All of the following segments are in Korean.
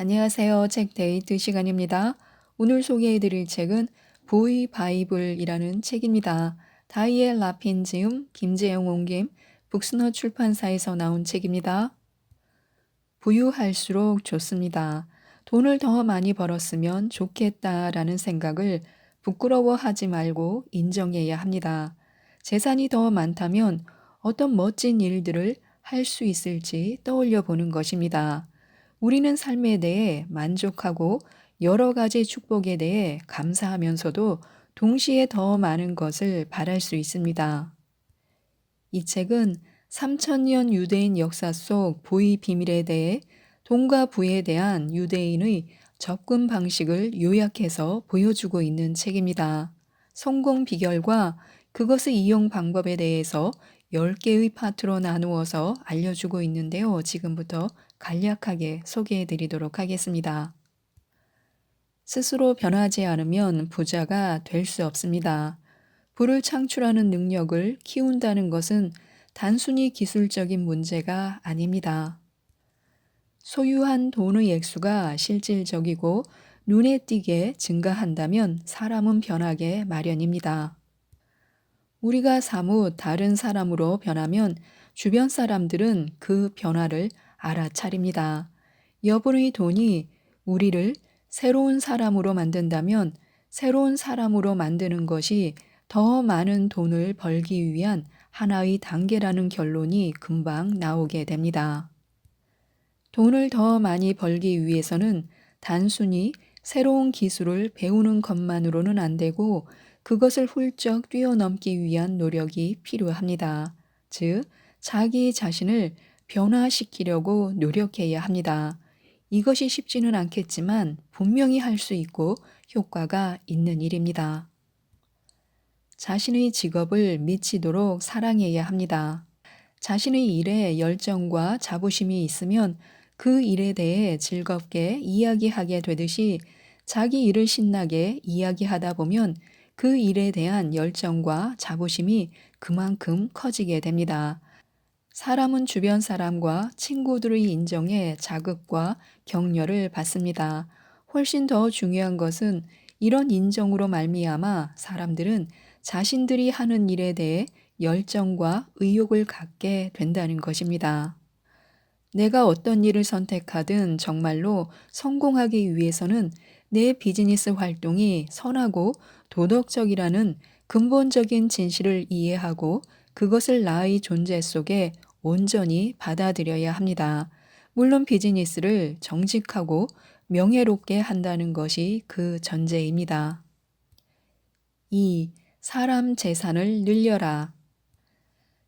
안녕하세요. 책 데이트 시간입니다. 오늘 소개해 드릴 책은 보이 바이블이라는 책입니다. 다이엘 라핀지움, 김재영 옹김, 북스너 출판사에서 나온 책입니다. 부유할수록 좋습니다. 돈을 더 많이 벌었으면 좋겠다라는 생각을 부끄러워하지 말고 인정해야 합니다. 재산이 더 많다면 어떤 멋진 일들을 할 수 있을지 떠올려 보는 것입니다. 우리는 삶에 대해 만족하고 여러 가지 축복에 대해 감사하면서도 동시에 더 많은 것을 바랄 수 있습니다. 이 책은 3000년 유대인 역사 속 부의 비밀에 대해 돈과 부에 대한 유대인의 접근 방식을 요약해서 보여주고 있는 책입니다. 성공 비결과 그것의 이용 방법에 대해서 10개의 파트로 나누어서 알려주고 있는데요. 지금부터 간략하게 소개해 드리도록 하겠습니다. 스스로 변하지 않으면 부자가 될 수 없습니다. 부를 창출하는 능력을 키운다는 것은 단순히 기술적인 문제가 아닙니다. 소유한 돈의 액수가 실질적이고 눈에 띄게 증가한다면 사람은 변하게 마련입니다. 우리가 사뭇 다른 사람으로 변하면 주변 사람들은 그 변화를 알아차립니다. 여분의 돈이 우리를 새로운 사람으로 만든다면 새로운 사람으로 만드는 것이 더 많은 돈을 벌기 위한 하나의 단계라는 결론이 금방 나오게 됩니다. 돈을 더 많이 벌기 위해서는 단순히 새로운 기술을 배우는 것만으로는 안 되고 그것을 훌쩍 뛰어넘기 위한 노력이 필요합니다. 즉, 자기 자신을 변화시키려고 노력해야 합니다. 이것이 쉽지는 않겠지만 분명히 할 수 있고 효과가 있는 일입니다. 자신의 직업을 미치도록 사랑해야 합니다. 자신의 일에 열정과 자부심이 있으면 그 일에 대해 즐겁게 이야기하게 되듯이 자기 일을 신나게 이야기하다 보면 그 일에 대한 열정과 자부심이 그만큼 커지게 됩니다. 사람은 주변 사람과 친구들의 인정에 자극과 격려를 받습니다. 훨씬 더 중요한 것은 이런 인정으로 말미암아 사람들은 자신들이 하는 일에 대해 열정과 의욕을 갖게 된다는 것입니다. 내가 어떤 일을 선택하든 정말로 성공하기 위해서는 내 비즈니스 활동이 선하고 도덕적이라는 근본적인 진실을 이해하고 그것을 나의 존재 속에 온전히 받아들여야 합니다. 물론 비즈니스를 정직하고 명예롭게 한다는 것이 그 전제입니다. 2. 사람 재산을 늘려라.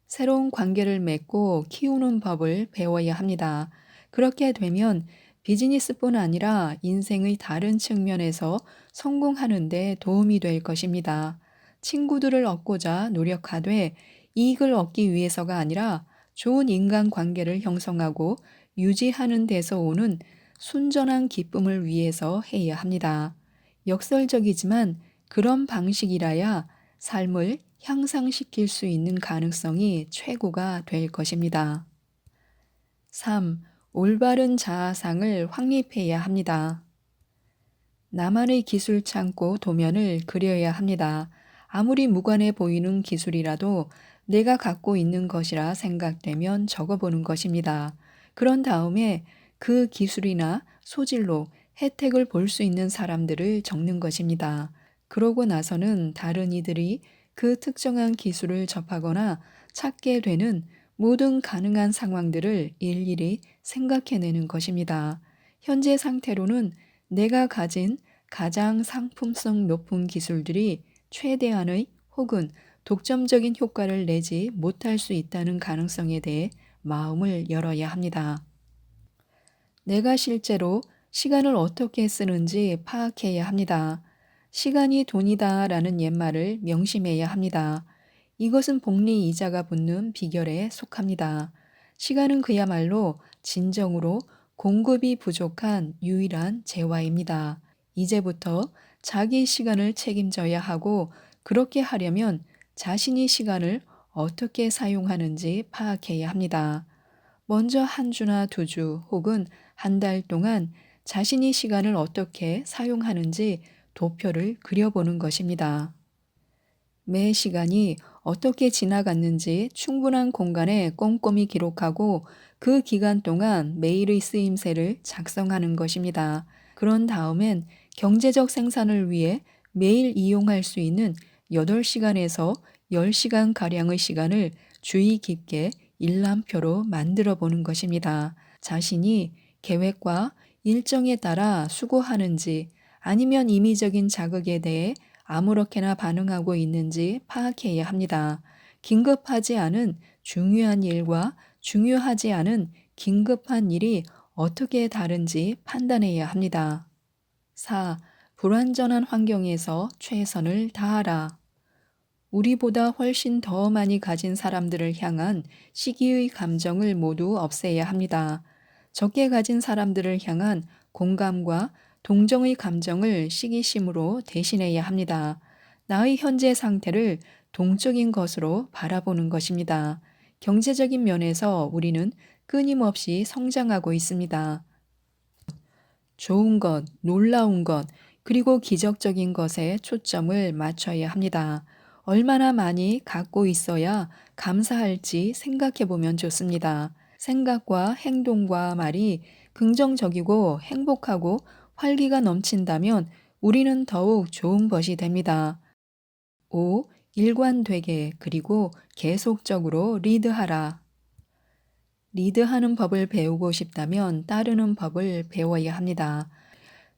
새로운 관계를 맺고 키우는 법을 배워야 합니다. 그렇게 되면 비즈니스뿐 아니라 인생의 다른 측면에서 성공하는 데 도움이 될 것입니다. 친구들을 얻고자 노력하되 이익을 얻기 위해서가 아니라 좋은 인간 관계를 형성하고 유지하는 데서 오는 순전한 기쁨을 위해서 해야 합니다. 역설적이지만 그런 방식이라야 삶을 향상시킬 수 있는 가능성이 최고가 될 것입니다. 3. 올바른 자아상을 확립해야 합니다. 나만의 기술 창고 도면을 그려야 합니다. 아무리 무관해 보이는 기술이라도 내가 갖고 있는 것이라 생각되면 적어보는 것입니다. 그런 다음에 그 기술이나 소질로 혜택을 볼 수 있는 사람들을 적는 것입니다. 그러고 나서는 다른 이들이 그 특정한 기술을 접하거나 찾게 되는 모든 가능한 상황들을 일일이 생각해내는 것입니다. 현재 상태로는 내가 가진 가장 상품성 높은 기술들이 최대한의 혹은 독점적인 효과를 내지 못할 수 있다는 가능성에 대해 마음을 열어야 합니다. 내가 실제로 시간을 어떻게 쓰는지 파악해야 합니다. 시간이 돈이다 라는 옛말을 명심해야 합니다. 이것은 복리 이자가 붙는 비결에 속합니다. 시간은 그야말로 진정으로 공급이 부족한 유일한 재화입니다. 이제부터 자기 시간을 책임져야 하고 그렇게 하려면 자신이 시간을 어떻게 사용하는지 파악해야 합니다. 먼저 한 주나 두 주 혹은 한 달 동안 자신이 시간을 어떻게 사용하는지 도표를 그려보는 것입니다. 매 시간이 어떻게 지나갔는지 충분한 공간에 꼼꼼히 기록하고 그 기간 동안 매일의 쓰임새를 작성하는 것입니다. 그런 다음엔 경제적 생산을 위해 매일 이용할 수 있는 8시간에서 10시간 가량의 시간을 주의 깊게 일람표로 만들어 보는 것입니다. 자신이 계획과 일정에 따라 수고하는지 아니면 임의적인 자극에 대해 아무렇게나 반응하고 있는지 파악해야 합니다. 긴급하지 않은 중요한 일과 중요하지 않은 긴급한 일이 어떻게 다른지 판단해야 합니다. 4. 불완전한 환경에서 최선을 다하라. 우리보다 훨씬 더 많이 가진 사람들을 향한 시기의 감정을 모두 없애야 합니다. 적게 가진 사람들을 향한 공감과 동정의 감정을 시기심으로 대신해야 합니다. 나의 현재 상태를 동적인 것으로 바라보는 것입니다. 경제적인 면에서 우리는 끊임없이 성장하고 있습니다. 좋은 것, 놀라운 것, 그리고 기적적인 것에 초점을 맞춰야 합니다. 얼마나 많이 갖고 있어야 감사할지 생각해 보면 좋습니다. 생각과 행동과 말이 긍정적이고 행복하고 활기가 넘친다면 우리는 더욱 좋은 것이 됩니다. 5. 일관되게 그리고 계속적으로 리드하라. 리드하는 법을 배우고 싶다면 따르는 법을 배워야 합니다.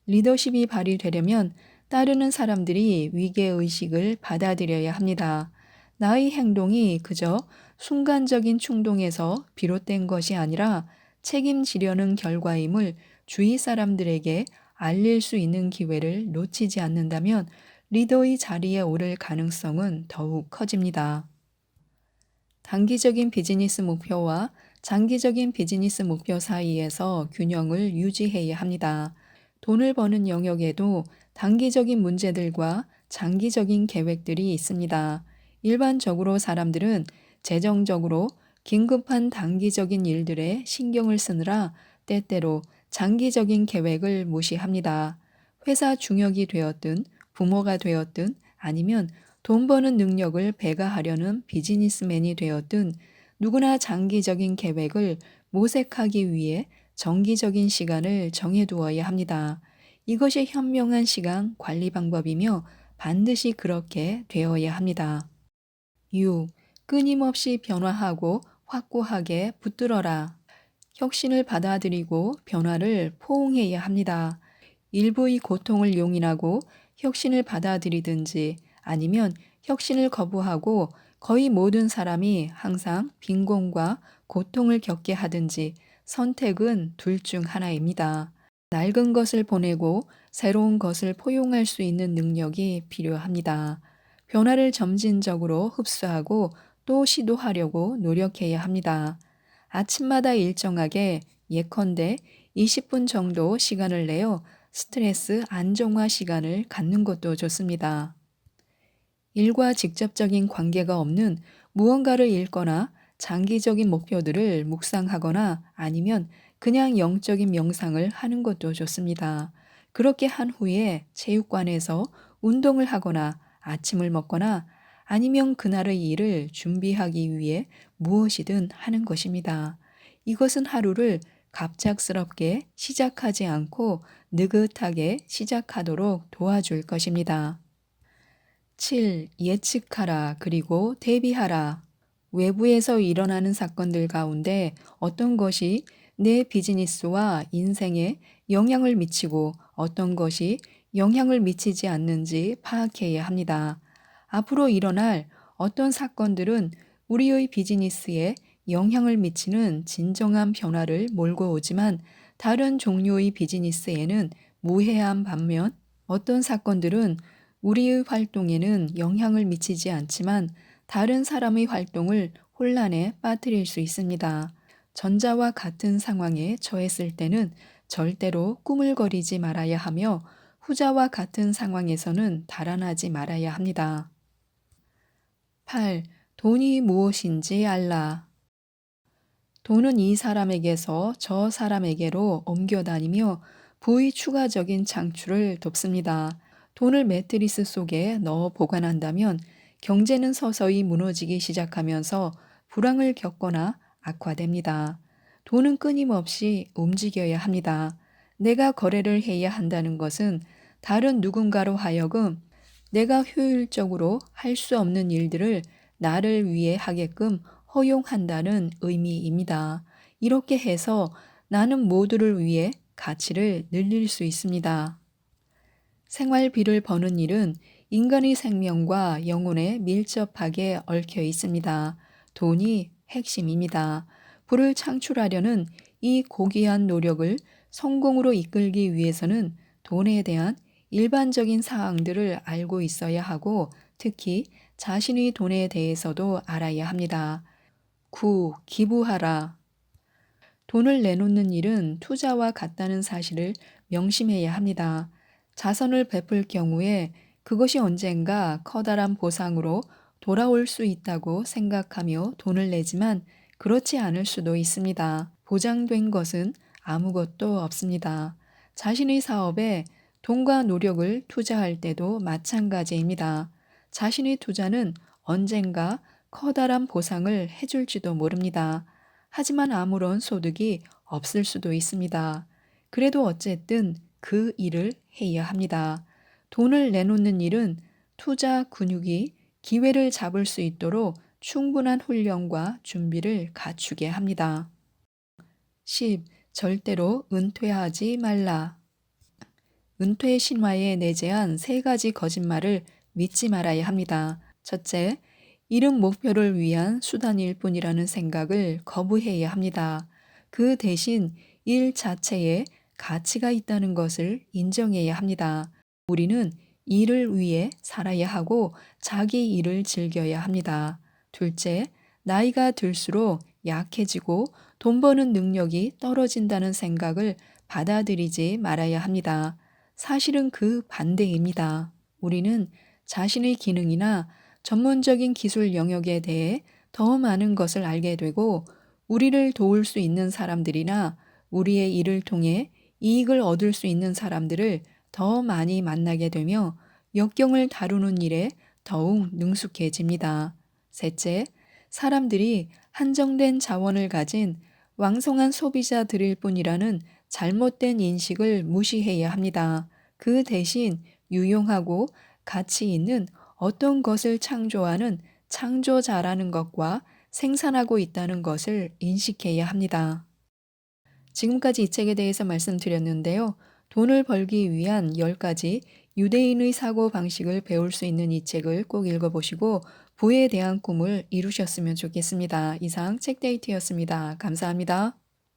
리더십이 발휘되려면 따르는 사람들이 위계의식을 받아들여야 합니다. 나의 행동이 그저 순간적인 충동에서 비롯된 것이 아니라 책임지려는 결과임을 주위 사람들에게 알릴 수 있는 기회를 놓치지 않는다면 리더의 자리에 오를 가능성은 더욱 커집니다. 단기적인 비즈니스 목표와 장기적인 비즈니스 목표 사이에서 균형을 유지해야 합니다. 돈을 버는 영역에도 단기적인 문제들과 장기적인 계획들이 있습니다. 일반적으로 사람들은 재정적으로 긴급한 단기적인 일들에 신경을 쓰느라 때때로 장기적인 계획을 무시합니다. 회사 중역이 되었든 부모가 되었든 아니면 돈 버는 능력을 배가하려는 비즈니스맨이 되었든 누구나 장기적인 계획을 모색하기 위해 정기적인 시간을 정해두어야 합니다. 이것이 현명한 시간 관리 방법이며 반드시 그렇게 되어야 합니다. 6. 끊임없이 변화하고 확고하게 붙들어라. 혁신을 받아들이고 변화를 포옹해야 합니다. 일부의 고통을 용인하고 혁신을 받아들이든지 아니면 혁신을 거부하고 거의 모든 사람이 항상 빈곤과 고통을 겪게 하든지 선택은 둘 중 하나입니다. 낡은 것을 보내고 새로운 것을 포용할 수 있는 능력이 필요합니다. 변화를 점진적으로 흡수하고 또 시도하려고 노력해야 합니다. 아침마다 일정하게 예컨대 20분 정도 시간을 내어 스트레스 안정화 시간을 갖는 것도 좋습니다. 일과 직접적인 관계가 없는 무언가를 읽거나 장기적인 목표들을 묵상하거나 아니면 그냥 영적인 명상을 하는 것도 좋습니다. 그렇게 한 후에 체육관에서 운동을 하거나 아침을 먹거나 아니면 그날의 일을 준비하기 위해 무엇이든 하는 것입니다. 이것은 하루를 갑작스럽게 시작하지 않고 느긋하게 시작하도록 도와줄 것입니다. 7. 예측하라 그리고 대비하라. 외부에서 일어나는 사건들 가운데 어떤 것이 내 비즈니스와 인생에 영향을 미치고 어떤 것이 영향을 미치지 않는지 파악해야 합니다. 앞으로 일어날 어떤 사건들은 우리의 비즈니스에 영향을 미치는 진정한 변화를 몰고 오지만 다른 종류의 비즈니스에는 무해한 반면 어떤 사건들은 우리의 활동에는 영향을 미치지 않지만 다른 사람의 활동을 혼란에 빠뜨릴 수 있습니다. 전자와 같은 상황에 처했을 때는 절대로 꾸물거리지 말아야 하며 후자와 같은 상황에서는 달아나지 말아야 합니다. 8. 돈이 무엇인지 알라. 돈은 이 사람에게서 저 사람에게로 옮겨 다니며 부의 추가적인 창출을 돕습니다. 돈을 매트리스 속에 넣어 보관한다면 경제는 서서히 무너지기 시작하면서 불황을 겪거나 악화됩니다. 돈은 끊임없이 움직여야 합니다. 내가 거래를 해야 한다는 것은 다른 누군가로 하여금 내가 효율적으로 할 수 없는 일들을 나를 위해 하게끔 허용한다는 의미입니다. 이렇게 해서 나는 모두를 위해 가치를 늘릴 수 있습니다. 생활비를 버는 일은 인간의 생명과 영혼에 밀접하게 얽혀 있습니다. 돈이 핵심입니다. 부를 창출하려는 이 고귀한 노력을 성공으로 이끌기 위해서는 돈에 대한 일반적인 사항들을 알고 있어야 하고 특히 자신의 돈에 대해서도 알아야 합니다. 기부하라. 돈을 내놓는 일은 투자와 같다는 사실을 명심해야 합니다. 자선을 베풀 경우에 그것이 언젠가 커다란 보상으로 돌아올 수 있다고 생각하며 돈을 내지만 그렇지 않을 수도 있습니다. 보장된 것은 아무것도 없습니다. 자신의 사업에 돈과 노력을 투자할 때도 마찬가지입니다. 자신의 투자는 언젠가 커다란 보상을 해줄지도 모릅니다. 하지만 아무런 소득이 없을 수도 있습니다. 그래도 어쨌든 그 일을 해야 합니다. 돈을 내놓는 일은 투자 근육이 기회를 잡을 수 있도록 충분한 훈련과 준비를 갖추게 합니다. 10. 절대로 은퇴하지 말라. 은퇴 신화에 내재한 세 가지 거짓말을 믿지 말아야 합니다. 첫째, 이른 목표를 위한 수단일 뿐이라는 생각을 거부해야 합니다. 그 대신 일 자체에 가치가 있다는 것을 인정해야 합니다. 우리는 일을 위해 살아야 하고 자기 일을 즐겨야 합니다. 둘째, 나이가 들수록 약해지고 돈 버는 능력이 떨어진다는 생각을 받아들이지 말아야 합니다. 사실은 그 반대입니다. 우리는 자신의 기능이나 전문적인 기술 영역에 대해 더 많은 것을 알게 되고 우리를 도울 수 있는 사람들이나 우리의 일을 통해 이익을 얻을 수 있는 사람들을 더 많이 만나게 되며 역경을 다루는 일에 더욱 능숙해집니다. 셋째, 사람들이 한정된 자원을 가진 왕성한 소비자들일 뿐이라는 잘못된 인식을 무시해야 합니다. 그 대신 유용하고 가치 있는 어떤 것을 창조하는 창조자라는 것과 생산하고 있다는 것을 인식해야 합니다. 지금까지 이 책에 대해서 말씀드렸는데요. 돈을 벌기 위한 10가지 유대인의 사고 방식을 배울 수 있는 이 책을 꼭 읽어보시고 부에 대한 꿈을 이루셨으면 좋겠습니다. 이상 책데이트였습니다. 감사합니다.